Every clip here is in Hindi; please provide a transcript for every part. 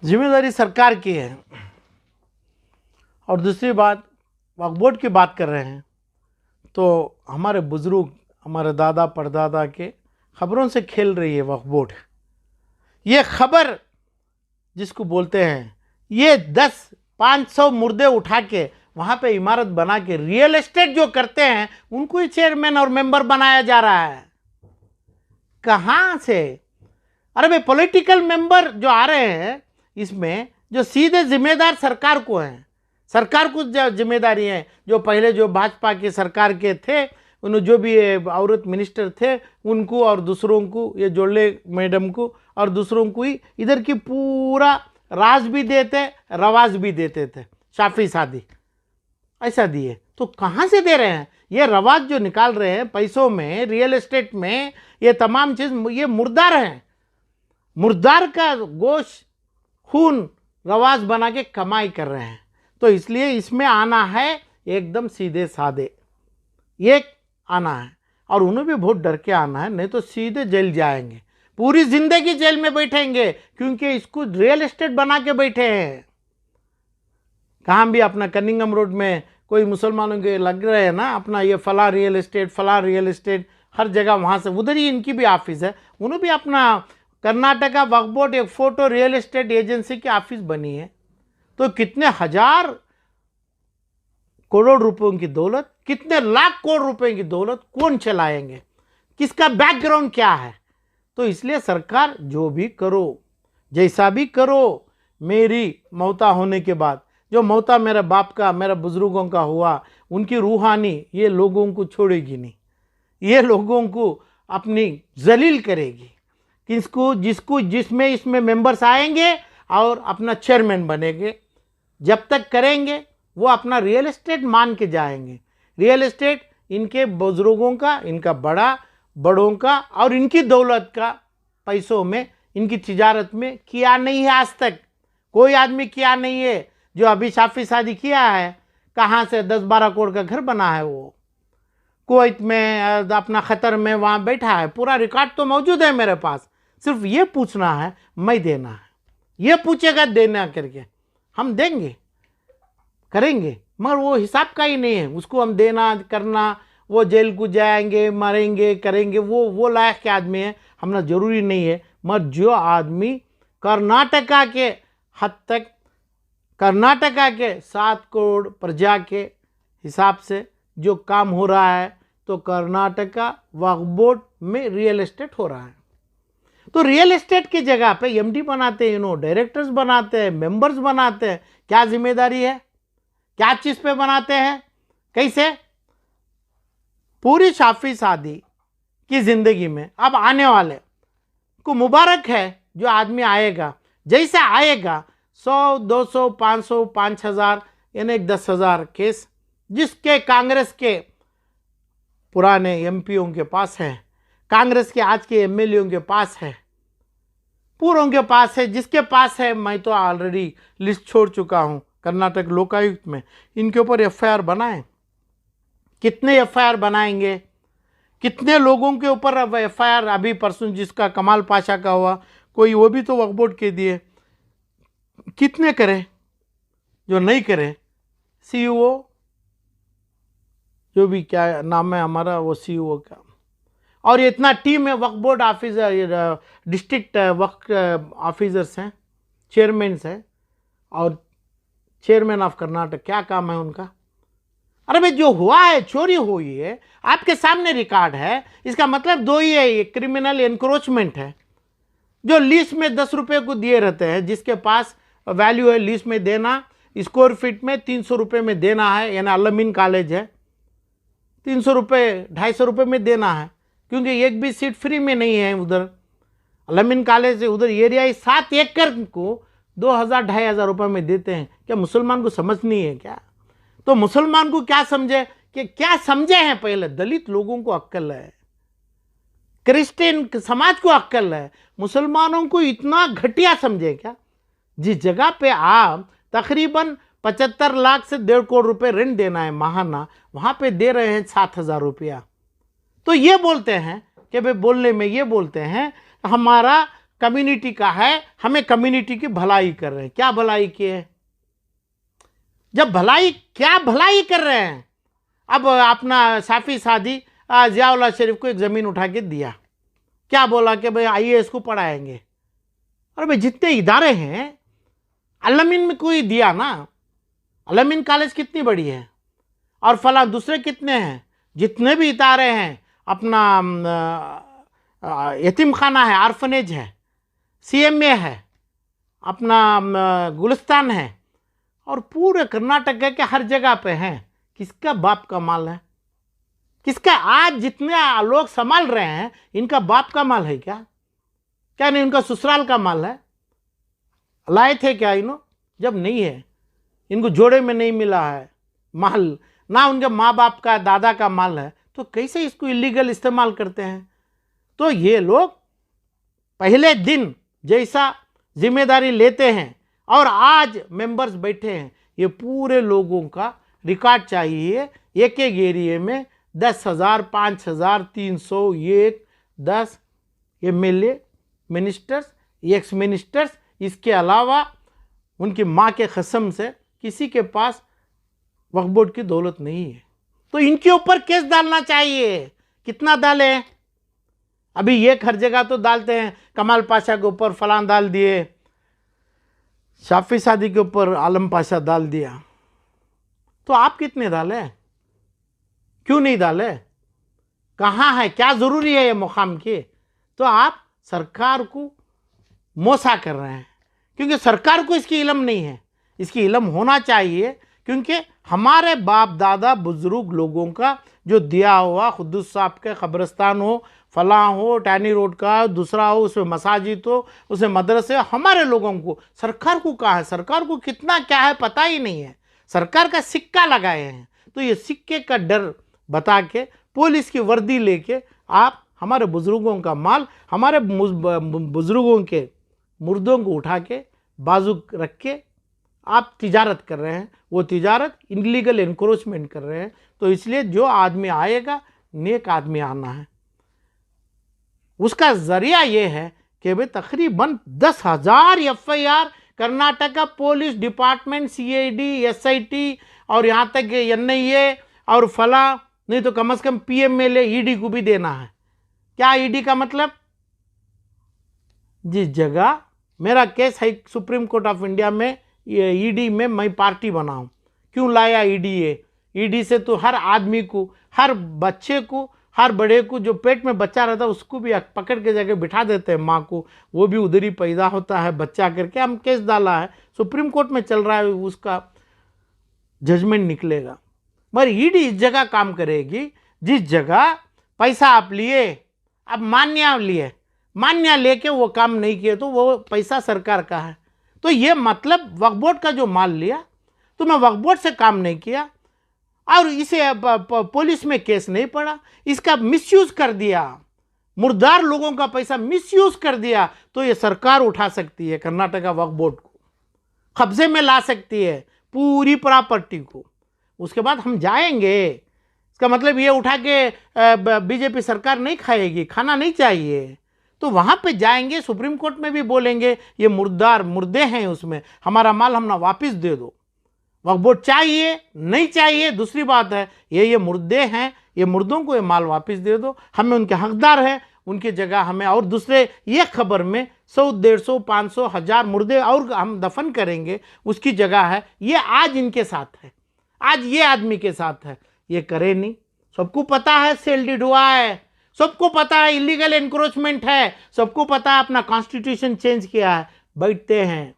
जिम्मेदारी सरकार की है। और दूसरी बात, वक्फ बोर्ड की बात कर रहे हैं तो हमारे बुजुर्ग, हमारे दादा परदादा के खबरों से खेल रही है वक्फ बोर्ड। ये खबर जिसको बोलते हैं, ये 10-500 मुर्दे उठा के वहाँ पे इमारत बना के रियल एस्टेट जो करते हैं उनको ही चेयरमैन और मेंबर बनाया जा रहा है। कहाँ से? अरे भाई, पॉलिटिकल मेंबर जो आ रहे हैं इसमें, जो सीधे जिम्मेदार सरकार को हैं, सरकार को जिम्मेदारी है। जो पहले जो भाजपा की सरकार के थे, उन्होंने जो भी औरत मिनिस्टर थे उनको और दूसरों को, ये जोड़ले मैडम को और दूसरों को ही इधर की पूरा राज भी देते, रवाज भी देते थे, शाफी शादी ऐसा दिए। तो कहाँ से दे रहे हैं? ये रवाज जो निकाल रहे हैं पैसों में, रियल एस्टेट में, ये तमाम चीज, ये मुर्दार हैं। मुर्दार का गोश्त, खून, रवाज बना के कमाई कर रहे हैं। तो इसलिए इसमें आना है एकदम सीधे साधे, ये आना है। और उन्हें भी बहुत डर के आना है, नहीं तो सीधे जेल जाएंगे, पूरी जिंदगी जेल में बैठेंगे, क्योंकि इसको रियल एस्टेट बना के बैठे हैं। कहाँ भी अपना कनिंगम रोड में कोई मुसलमानों के लग रहे हैं ना, अपना ये फला रियल एस्टेट, हर जगह वहाँ से उधर ही इनकी भी ऑफिस है। उन्हें भी अपना कर्नाटका वक्फ बोर्ड एक फोटो रियल एस्टेट एजेंसी की ऑफिस बनी है। तो कितने हजार करोड़ रुपयों की दौलत, कितने लाख करोड़ रुपए की दौलत कौन चलाएंगे? किसका बैकग्राउंड क्या है? तो इसलिए सरकार जो भी करो, जैसा भी करो, मेरी मौता होने के बाद जो मौता मेरे बाप का, मेरे बुजुर्गों का हुआ, उनकी रूहानी ये लोगों को छोड़ेगी नहीं, ये लोगों को अपनी जलील करेगी। किसको? जिसको जिसमें इसमें मेंबर्स आएंगे और अपना चेयरमैन बनेंगे। जब तक करेंगे वो अपना रियल एस्टेट मान के जाएंगे। रियल एस्टेट इनके बुजुर्गों का, इनका बड़ों का और इनकी दौलत का, पैसों में, इनकी तिजारत में किया नहीं है। आज तक कोई आदमी किया नहीं है। जो अभी शाफी शादी किया है, कहाँ से 10-12 करोड़ का घर बना है, वो कुवैत में अपना खतर में वहाँ बैठा है। पूरा रिकॉर्ड तो मौजूद है मेरे पास। सिर्फ ये पूछना है, मैं देना है। ये पूछेगा देना करके, हम देंगे, करेंगे, मगर वो हिसाब का ही नहीं है। उसको हम देना करना, वो जेल को जाएंगे, मरेंगे, करेंगे, वो लायक के आदमी है, हमने जरूरी नहीं है। मगर जो आदमी कर्नाटका के हद तक, कर्नाटका के 7 करोड़ प्रजा के हिसाब से जो काम हो रहा है, तो कर्नाटका वक्फ बोर्ड में रियल एस्टेट हो रहा है। तो रियल एस्टेट की जगह पे एमडी बनाते हैं, डायरेक्टर्स बनाते हैं, मेंबर्स बनाते हैं। क्या जिम्मेदारी है? क्या चीज पे बनाते हैं? कैसे? पूरी शाफी शादी की जिंदगी में अब आने वाले को मुबारक है। जो आदमी आएगा, जैसा आएगा, 100, 200, 500, 5,000 यानी 10,000 केस जिसके कांग्रेस के पुराने एमपीओं के पास है, कांग्रेस के आज के एमएलएओं के पास है, पूरों के पास है, जिसके पास है। मैं तो ऑलरेडी लिस्ट छोड़ चुका हूं कर्नाटक लोकायुक्त में। इनके ऊपर एफआईआर बनाएं। कितने एफआईआर बनाएंगे? कितने लोगों के ऊपर अब एफआईआर? अभी परसों जिसका कमाल पाशा का हुआ, कोई वो भी तो वक्फ बोर्ड के दिए। कितने करें? जो नहीं करे, सीईओ जो भी क्या नाम है हमारा, वो सीईओ का, और इतना टीम है, वक्फ बोर्ड ऑफिसर, डिस्ट्रिक्ट वक्फ ऑफिसर्स हैं, चेयरमैन्स हैं, और चेयरमैन ऑफ कर्नाटक, क्या काम है उनका? अरे भाई, जो हुआ है, चोरी हुई है, आपके सामने रिकॉर्ड है। इसका मतलब दो ही है, ये क्रिमिनल एनक्रोचमेंट है। जो लीज में 10 रुपये को दिए रहते हैं, जिसके पास वैल्यू है लीज में देना, स्क्वायर फीट में 300 रुपये में देना है, यानी अलमीन कॉलेज है, 300 रुपये, 250 रुपये में देना है, क्योंकि एक भी सीट फ्री में नहीं है उधर। अलमीन कॉलेज उधर एरिया 7 एकड़ को 2,000-2,500 रुपये में देते हैं। क्या मुसलमान को समझ नहीं है क्या? तो मुसलमान को क्या समझे, कि क्या समझे हैं? पहले दलित लोगों को अक्ल है, क्रिश्चियन समाज को अक्ल है, मुसलमानों को इतना घटिया समझे क्या? जिस जगह पे आप तकरीबन 75 लाख से 1.5 करोड़ रुपए रेंट देना है महाना, वहां पे दे रहे हैं 7,000 रुपया। तो ये बोलते हैं कि भाई, बोलने में ये बोलते हैं हमारा कम्युनिटी का है, हमें कम्युनिटी की भलाई कर रहे हैं। क्या भलाई की है? जब भलाई, क्या भलाई कर रहे हैं? अब अपना साफी सादी जियाउल्लाह शरीफ को एक ज़मीन उठा के दिया, क्या बोला कि भाई आईएएस को पढ़ाएंगे। अरे भाई जितने इदारे हैं, अलमीन में कोई दिया ना, अलमीन कॉलेज कितनी बड़ी है, और फला दूसरे कितने हैं, जितने भी इदारे हैं, अपना यतीम खाना है, आर्फनेज है, सीएमए है, अपना गुलिस्तान है, और पूरे कर्नाटक के हर जगह पे हैं। किसका बाप का माल है? किसका? आज जितने लोग संभाल रहे हैं, इनका बाप का माल है क्या? क्या नहीं उनका ससुराल का माल है? लाए थे क्या इन्हों? जब नहीं है, इनको जोड़े में नहीं मिला है माल, ना उनके माँ बाप का, दादा का माल है, तो कैसे इसको इलीगल इस्तेमाल करते हैं? तो ये लोग पहले दिन जैसा जिम्मेदारी लेते हैं और आज मेंबर्स बैठे हैं, ये पूरे लोगों का रिकॉर्ड चाहिए। एक एक एरिए में 10,000, 5,000, 300, 10 एमएलए, मिनिस्टर्स, एक्स मिनिस्टर्स, इसके अलावा उनकी माँ के कसम से किसी के पास वक्फ बोर्ड की दौलत नहीं है, तो इनके ऊपर केस डालना चाहिए। कितना डालें? अभी ये हर जगह तो डालते हैं, कमाल पाशा के ऊपर फलां डाल दिए, शाफी सादी के ऊपर आलम पाशा डाल दिया, तो आप कितने डाले? क्यों नहीं डाले? कहाँ है? क्या ज़रूरी है ये मुकाम की? तो आप सरकार को मोसा कर रहे हैं, क्योंकि सरकार को इसकी इल्म नहीं है। इसकी इल्म होना चाहिए, क्योंकि हमारे बाप दादा बुजुर्ग लोगों का जो दिया हुआ, खुद्दूस साहब के कब्रिस्तान हो, फलां हो, टैनी रोड का दूसरा हो, उसमें मसाजिद हो, उसमें मदरसे, हमारे लोगों को, सरकार को कहाँ है? सरकार को कितना क्या है पता ही नहीं है। सरकार का सिक्का लगाए हैं, तो ये सिक्के का डर बता के, पुलिस की वर्दी लेके आप हमारे बुजुर्गों का माल, हमारे बुजुर्गों के मुर्दों को उठा के बाजू रख के आप तिजारत कर रहे हैं। वो तिजारत इलीगल एनक्रोचमेंट कर रहे हैं। तो इसलिए जो आदमी आएगा, नेक आदमी आना है, उसका जरिया ये है कि भाई तकरीबन 10,000 FIR Karnataka police department, CID, SIT और यहाँ तक एनआईए और फला, नहीं तो कम से कम पीएमएलए, ईडी को भी देना है। क्या ईडी का मतलब? जिस जगह मेरा केस है सुप्रीम कोर्ट ऑफ इंडिया में, ये ईडी में मैं पार्टी बनाऊं, क्यों लाया ईडी? ये ईडी से तो हर आदमी को, हर बच्चे को, हर बड़े को, जो पेट में बच्चा रहता है उसको भी पकड़ के जगह बिठा देते हैं, माँ को, वो भी उधर ही पैदा होता है बच्चा करके। हम केस डाला है, सुप्रीम कोर्ट में चल रहा है, उसका जजमेंट निकलेगा। मगर ईडी इस जगह काम करेगी जिस जगह पैसा आप लिए, अब मान्य लिए, मान्य लेके वो काम नहीं किए, तो वो पैसा सरकार का है। तो ये मतलब वक्फ बोर्ड का जो माल लिया, तो मैं वक्फ बोर्ड से काम नहीं किया और इसे पुलिस में केस नहीं पड़ा, इसका मिसयूज कर दिया, मुर्दार लोगों का पैसा मिसयूज कर दिया, तो ये सरकार उठा सकती है, कर्नाटका वक्फ बोर्ड को कब्जे में ला सकती है पूरी प्रॉपर्टी को। उसके बाद हम जाएंगे, इसका मतलब ये उठा के बीजेपी सरकार नहीं खाएगी, खाना नहीं चाहिए, तो वहाँ पे जाएंगे, सुप्रीम कोर्ट में भी बोलेंगे ये मुर्दे हैं, उसमें हमारा माल हम ना वापस दे दो। वक्फ बोर्ड चाहिए नहीं चाहिए दूसरी बात है, ये मुर्दे हैं, ये मुर्दों को ये माल वापस दे दो, हमें उनके हकदार हैं, उनकी जगह हमें और दूसरे ये खबर में 100, 150, 500, 1000 मुर्दे और हम दफन करेंगे, उसकी जगह है। ये आज इनके साथ है, आज ये आदमी के साथ है, ये करे नहीं। सबको पता है सेल डीड हुआ है, सबको पता है इलीगल एनक्रोचमेंट है, सबको पता है अपना कॉन्स्टिट्यूशन चेंज किया है, बैठते हैं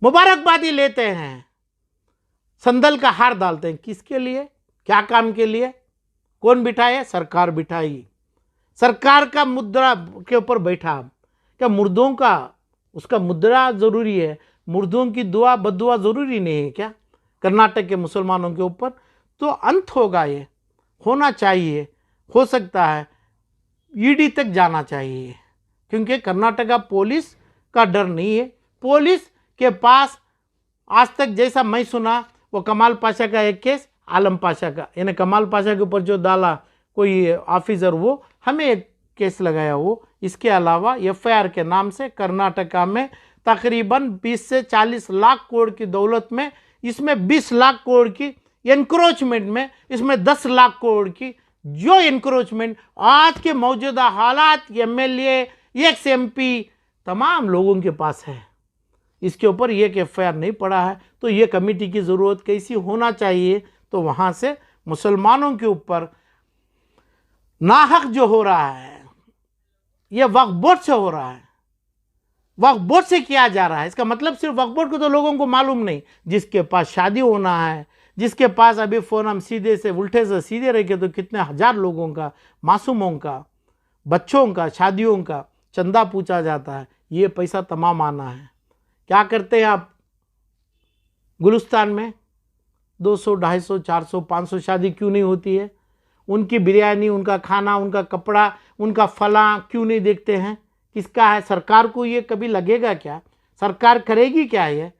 मुबारकबादी लेते हैं, संदल का हार डालते हैं। किसके लिए? क्या काम के लिए? कौन बिठाए? सरकार बिठाई, सरकार का मुद्रा के ऊपर बैठा। क्या मुर्दों का उसका मुद्रा जरूरी है? मुर्दों की दुआ बदुआ जरूरी नहीं है क्या कर्नाटक के मुसलमानों के ऊपर? तो अंत होगा, ये होना चाहिए, हो सकता है ईडी तक जाना चाहिए, क्योंकि कर्नाटका पुलिस का डर नहीं है। पुलिस के पास आज तक जैसा मैं सुना, वो कमाल पाशा का एक केस, आलम पाशा का, यानी कमाल पाशा के ऊपर जो डाला कोई ऑफिसर, वो हमें एक केस लगाया वो। इसके अलावा एफआईआर के नाम से कर्नाटका में तकरीबन 20 से 40 लाख करोड़ की दौलत में, इसमें 20 लाख करोड़ की एनक्रोचमेंट में, इसमें 10 लाख करोड़ की जो एनक्रोचमेंट आज के मौजूदा हालात एमएलए, एक्स एमपी तमाम लोगों के पास है, इसके ऊपर एक एफआईआर नहीं पड़ा है। तो ये कमेटी की ज़रूरत कैसी होना चाहिए? तो वहाँ से मुसलमानों के ऊपर नाहक जो हो रहा है, ये वक्फ बोर्ड से हो रहा है, वक्फ बोर्ड से किया जा रहा है। इसका मतलब सिर्फ वक्फ बोर्ड को तो लोगों को मालूम नहीं, जिसके पास शादी होना है, जिसके पास अभी फ़ोन हम सीधे से उल्टे से सीधे रह के तो कितने हजार लोगों का, मासूमों का, बच्चों का, शादियों का चंदा पूछा जाता है। ये पैसा तमाम आना है। क्या करते हैं आप गुलिस्तान में? 200, 250, 400, 500 शादी क्यों नहीं होती है? उनकी बिरयानी, उनका खाना, उनका कपड़ा, उनका फला क्यों नहीं देखते हैं? किसका है? सरकार को ये कभी लगेगा क्या? सरकार करेगी क्या? ये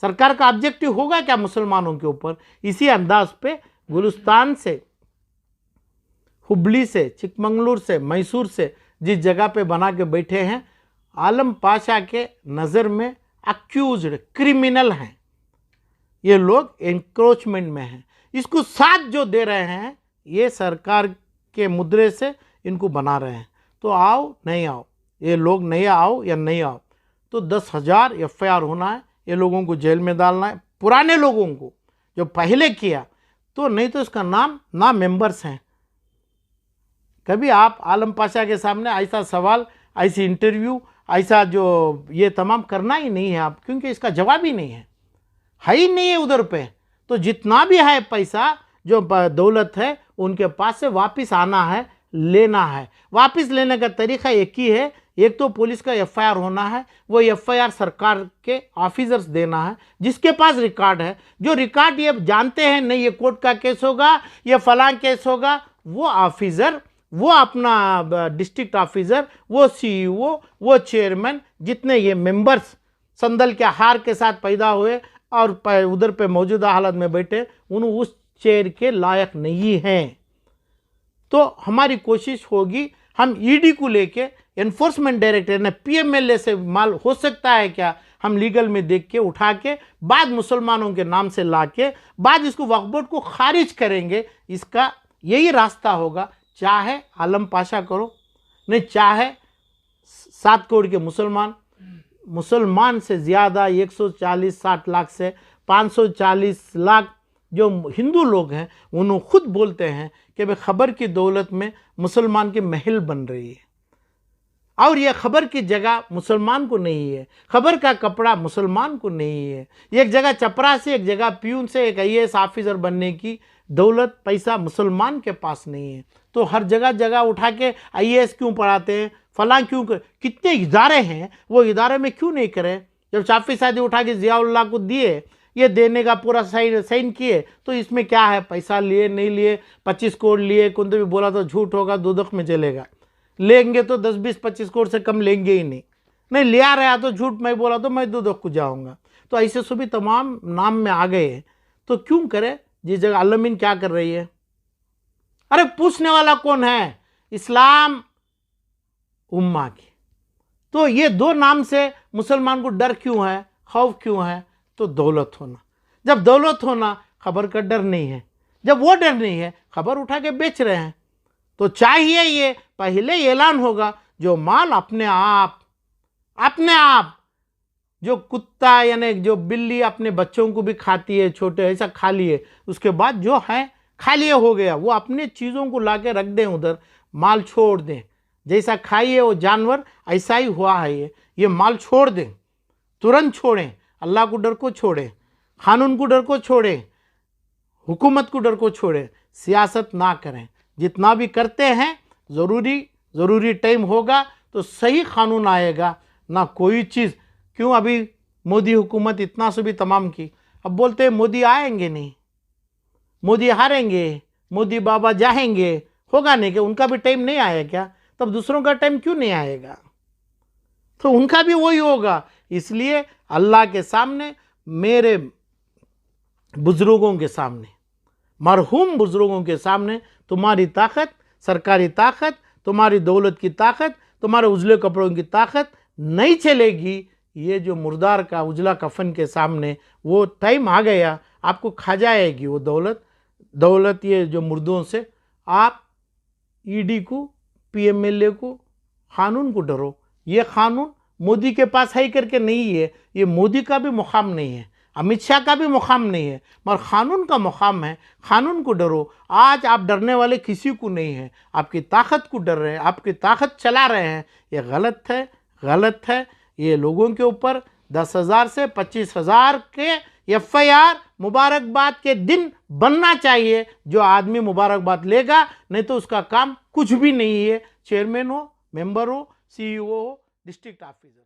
सरकार का ऑब्जेक्टिव होगा क्या मुसलमानों के ऊपर? इसी अंदाज पे गुलिस्तान से, हुबली से, चिकमंगलुरु से, मैसूर से जिस जगह पे बना के बैठे हैं, आलम पाशा के नज़र में अक्यूज्ड क्रिमिनल हैं ये लोग, एनक्रोचमेंट में हैं। इसको साथ जो दे रहे हैं ये सरकार के मुद्रे से इनको बना रहे हैं। तो आओ नहीं आओ, ये लोग नहीं आओ या नहीं आओ तो 10,000 एफआईआर होना है, ये लोगों को जेल में डालना है, पुराने लोगों को जो पहले किया, तो नहीं तो इसका नाम ना मेंबर्स हैं। कभी आप आलम पाशा के सामने ऐसा सवाल, ऐसी इंटरव्यू, ऐसा जो ये तमाम करना ही नहीं है आप, क्योंकि इसका जवाब ही नहीं है ही नहीं है उधर पे। तो जितना भी है पैसा जो दौलत है उनके पास से वापस आना है, लेना है। वापस लेने का तरीका एक ही है, एक तो पुलिस का एफआईआर होना है, वो एफआईआर सरकार के ऑफिसर्स देना है जिसके पास रिकॉर्ड है, जो रिकॉर्ड ये जानते हैं नहीं ये कोर्ट का केस होगा, ये फलां केस होगा, वो ऑफिसर, वो अपना डिस्ट्रिक्ट ऑफिसर, वो सीईओ, वो चेयरमैन, जितने ये मेंबर्स संदल के हार के साथ पैदा हुए और उधर पे मौजूदा हालत में बैठे, उन उस चेयर के लायक नहीं हैं। तो हमारी कोशिश होगी, हम ईडी को लेके एनफोर्समेंट डायरेक्टर ने पीएमएलए से माल हो सकता है क्या, हम लीगल में देख के उठा के बाद मुसलमानों के नाम से ला के बाद इसको वक्फ बोर्ड को खारिज करेंगे। इसका यही रास्ता होगा, चाहे आलम पाशा करो, नहीं चाहे 7 करोड़ के मुसलमान से ज़्यादा 140-60 लाख से 540 लाख जो हिंदू लोग हैं, उन्होंने खुद बोलते हैं कि भाई खबर की दौलत में मुसलमान की महल बन रही है और यह खबर की जगह मुसलमान को नहीं है, खबर का कपड़ा मुसलमान को नहीं है। एक जगह चपरा से, एक जगह प्यून से, एक आईएएस ऑफिसर बनने की दौलत पैसा मुसलमान के पास नहीं है। तो हर जगह जगह उठा के आईएएस क्यों पढ़ाते हैं, फलां क्यों कितने इदारे हैं, वो इदारे में क्यों नहीं करें? जब शाफी सादी उठा के ज़ियाउल्लाह को दिए, ये देने का पूरा साइन किए, तो इसमें क्या है? पैसा लिए नहीं लिए, 25 करोड़ लिए, कौन तो भी बोला तो झूठ होगा, दोजख में चलेगा। लेंगे तो 10, 20, 25 करोड़ से कम लेंगे ही नहीं लिया रहा तो झूठ मैं बोला तो मैं दोजख को जाऊँगा। तो ऐसे सभी तमाम नाम में आ गए, तो क्यों करे? जिस जगह अलमीन क्या कर रही है, अरे पूछने वाला कौन है? इस्लाम उम्मा की। तो ये 2 नाम से मुसलमान को डर क्यों है, खौफ क्यों है? तो दौलत होना। जब दौलत होना, खबर का डर नहीं है, जब वो डर नहीं है, खबर उठा के बेच रहे हैं। तो चाहिए ये पहले ऐलान होगा, जो माल अपने आप जो कुत्ता यानी जो बिल्ली अपने बच्चों को भी खाती है, छोटे ऐसा खा लिए, उसके बाद जो है खा लिए हो गया, वो अपने चीज़ों को ला के रख दें उधर, माल छोड़ दें। जैसा खाइए वो जानवर, ऐसा ही हुआ है ये माल छोड़ दें, तुरंत छोड़ें। अल्लाह को डर को छोड़ें, कानून को डर को छोड़ें, हुकूमत को डर को छोड़ें, सियासत ना करें। जितना भी करते हैं ज़रूरी टाइम होगा तो सही कानून आएगा, ना कोई चीज़। क्यों अभी मोदी हुकूमत इतना से भी तमाम की, अब बोलते हैं मोदी आएंगे नहीं, मोदी हारेंगे, मोदी बाबा जाएंगे, होगा नहीं कि उनका भी टाइम नहीं आया क्या? तब दूसरों का टाइम क्यों नहीं आएगा? तो उनका भी वही होगा। इसलिए अल्लाह के सामने, मेरे बुजुर्गों के सामने, मरहूम बुजुर्गों के सामने तुम्हारी ताकत, सरकारी ताकत, तुम्हारी दौलत की ताकत, तुम्हारे उजले कपड़ों की ताकत नहीं चलेगी। ये जो मुर्दार का उजला कफन के सामने वो टाइम आ गया, आपको खा जाएगी वो दौलत ये जो मुर्दों से। आप ईडी को, पीएमएलए को, कानून को डरो। ये कानून मोदी के पास है करके नहीं है, ये मोदी का भी मुकाम नहीं है, अमित शाह का भी मुकाम नहीं है, मगर कानून का मुकाम है। कानून को डरो। आज आप डरने वाले किसी को नहीं है, आपकी ताकत को डर रहे हैं, आपकी ताकत चला रहे हैं। ये गलत है, गलत है। ये लोगों के ऊपर 10,000 से 25,000 के एफआईआर मुबारकबाद के दिन बनना चाहिए। जो आदमी मुबारकबाद लेगा, नहीं तो उसका काम कुछ भी नहीं है। चेयरमैन हो, मेंबर हो, सीईओ हो, डिस्ट्रिक्ट ऑफिसर।